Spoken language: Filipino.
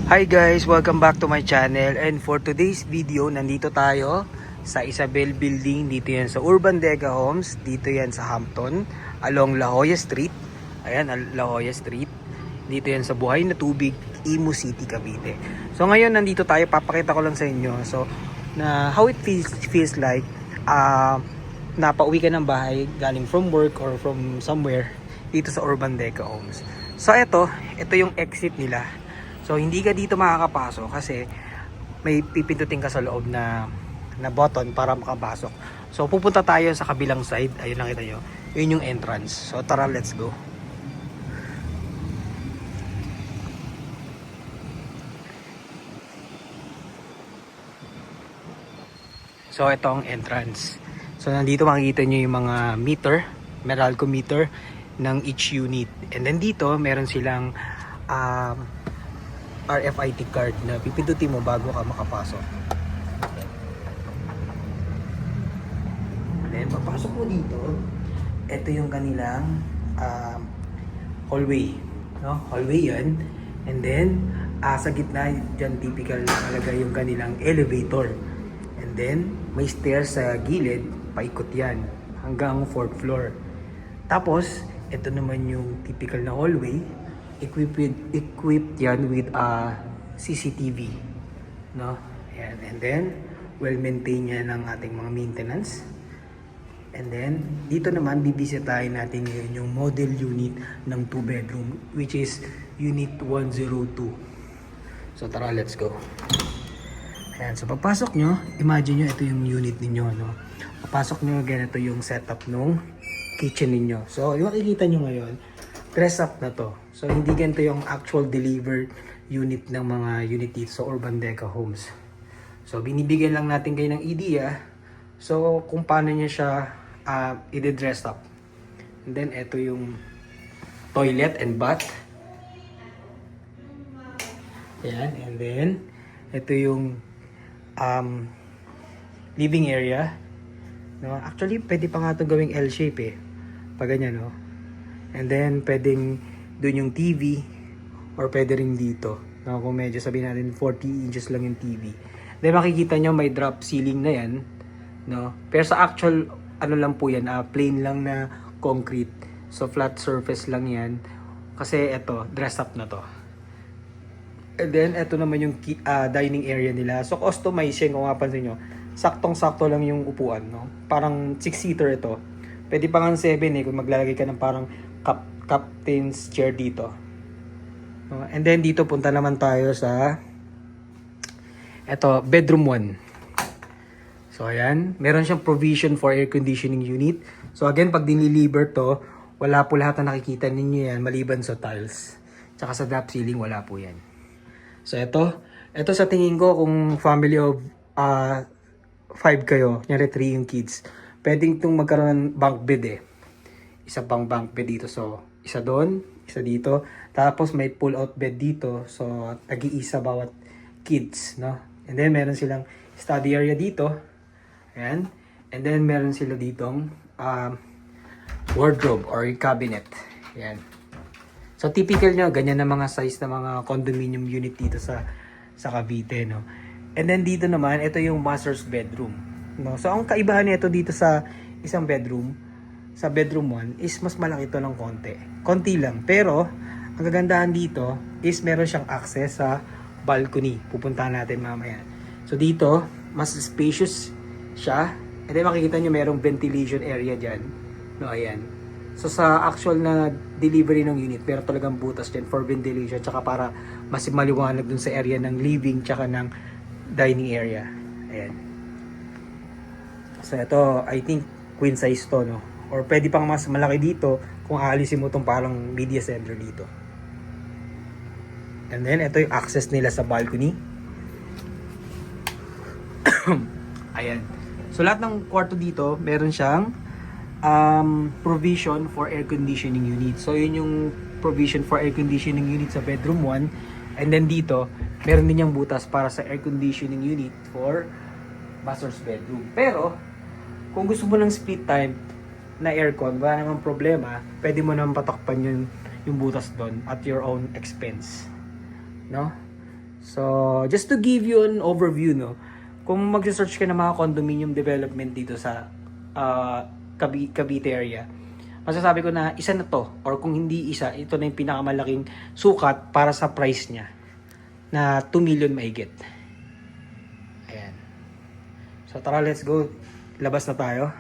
Hi guys! Welcome back to my channel, and for today's video, nandito tayo sa Isabel Building. Dito yan sa Urban Dega Homes. Dito yan sa Hampton, along La Jolla Street. Ayan, La Jolla Street. Dito yan sa Buhay na Tubig, Imo City, Cavite. So ngayon nandito tayo, papakita ko lang sa inyo how it feels like napauwi ka ng bahay galing from work or from somewhere dito sa Urban Dega Homes. So ito yung exit nila. So hindi ka dito makakapasok kasi may pipindutin ka sa loob na button para makapasok. So pupunta tayo sa kabilang side. Ayun, nakita nyo. Yun yung entrance. So tara, let's go. So ito ang entrance. So nandito makikita nyo yung mga meter, Meralco meter ng each unit. And then dito meron silang RFID card na pipindutin mo bago ka makapasok. Then papasok mo dito, ito yung kanilang hallway, no? Hallway yan. And then sa gitna dyan typical talaga yung kanilang elevator. And then may stairs sa gilid, paikot yan hanggang 4th floor. Tapos ito naman yung typical na hallway. Equipped yan with CCTV, no? Ayan. And then well maintained yan ng ating mga maintenance. And then dito naman bibisitahin natin ngayon yung model unit ng 2 bedroom, which is unit 102. So tara, let's go. Ayan, so pagpasok nyo, imagine nyo ito yung unit ninyo, no? Papasok nyo, ganito yung setup nung kitchen ninyo. So yung makikita nyo ngayon, dress up na to. So hindi ganito yung actual delivered unit ng mga unit dito sa Urban Dega Homes. So binibigyan lang natin kayo ng idea so kung paano niya siya i-dress up. And then ito yung toilet and bath. Ayan, and then ito yung living area. No, actually pwede pa nga itong gawing L shape eh. Pag ganyan, no. And then, pwedeng dun yung TV or pwede rin dito. No, kung medyo sabihin natin 40 inches lang yung TV. Then, makikita nyo may drop ceiling na yan. No? Pero sa actual, ano lang po yan, plain lang na concrete. So, flat surface lang yan. Kasi ito, dress up na to. And then, ito naman yung dining area nila. So, customize yan kung mapansin nyo. Saktong-sakto lang yung upuan. No? Parang 6-seater ito. Pwede pa nga 7 eh kung maglalagay ka ng parang captain's chair dito. And then dito punta naman tayo sa bedroom 1. So ayan, meron siyang provision for air conditioning unit. So again, pag diniliver to, wala po lahat na nakikita ninyo yan maliban sa tiles. Tsaka sa drop ceiling, wala po yan. So ito sa tingin ko kung family of 5 kayo, nyari 3 yung kids, pwedeng itong magkaroon ng bunk bed eh. Isa pang bunk bed dito. So, isa doon, isa dito. Tapos may pull-out bed dito. So, tag-iisa bawat kids, no? And then, meron silang study area dito. Ayan. And then, meron sila ditong wardrobe or cabinet. Ayan. So, typical nyo, ganyan na mga size na mga condominium unit dito sa Cavite, no? And then, dito naman, ito yung master's bedroom. No? So, ang kaibahan nito dito sa isang bedroom, sa bedroom 1 is mas malaki to ng konti lang, pero ang kagandahan dito is meron siyang access sa balcony. Pupuntahan natin mamaya. So dito mas spacious siya, and then makikita nyo merong ventilation area dyan, no? Ayan. So sa actual na delivery ng unit meron talagang butas dyan for ventilation, tsaka para mas maliwanag dun sa area ng living tsaka ng dining area. Ayan. So ito, I think queen size to, no? Or pwede pang mas malaki dito kung aalisin mo itong parang media center dito. And then, ito yung access nila sa balcony. Ayan. So, lahat ng kwarto dito, meron siyang provision for air conditioning unit. So, yun yung provision for air conditioning unit sa bedroom 1. And then dito, meron din yung butas para sa air conditioning unit for master's bedroom. Pero, kung gusto mo ng split time na aircon, wala namang problema, pwede mo naman patakpan yung butas doon at your own expense, no? So, just to give you an overview, no, kung mag-search ka ng mga condominium development dito sa Cavite area, masasabi ko na isa na to, or kung hindi isa, ito na yung pinakamalaking sukat para sa price niya, na 2 million maigit. Ayan. So, tara, let's go. Labas na tayo.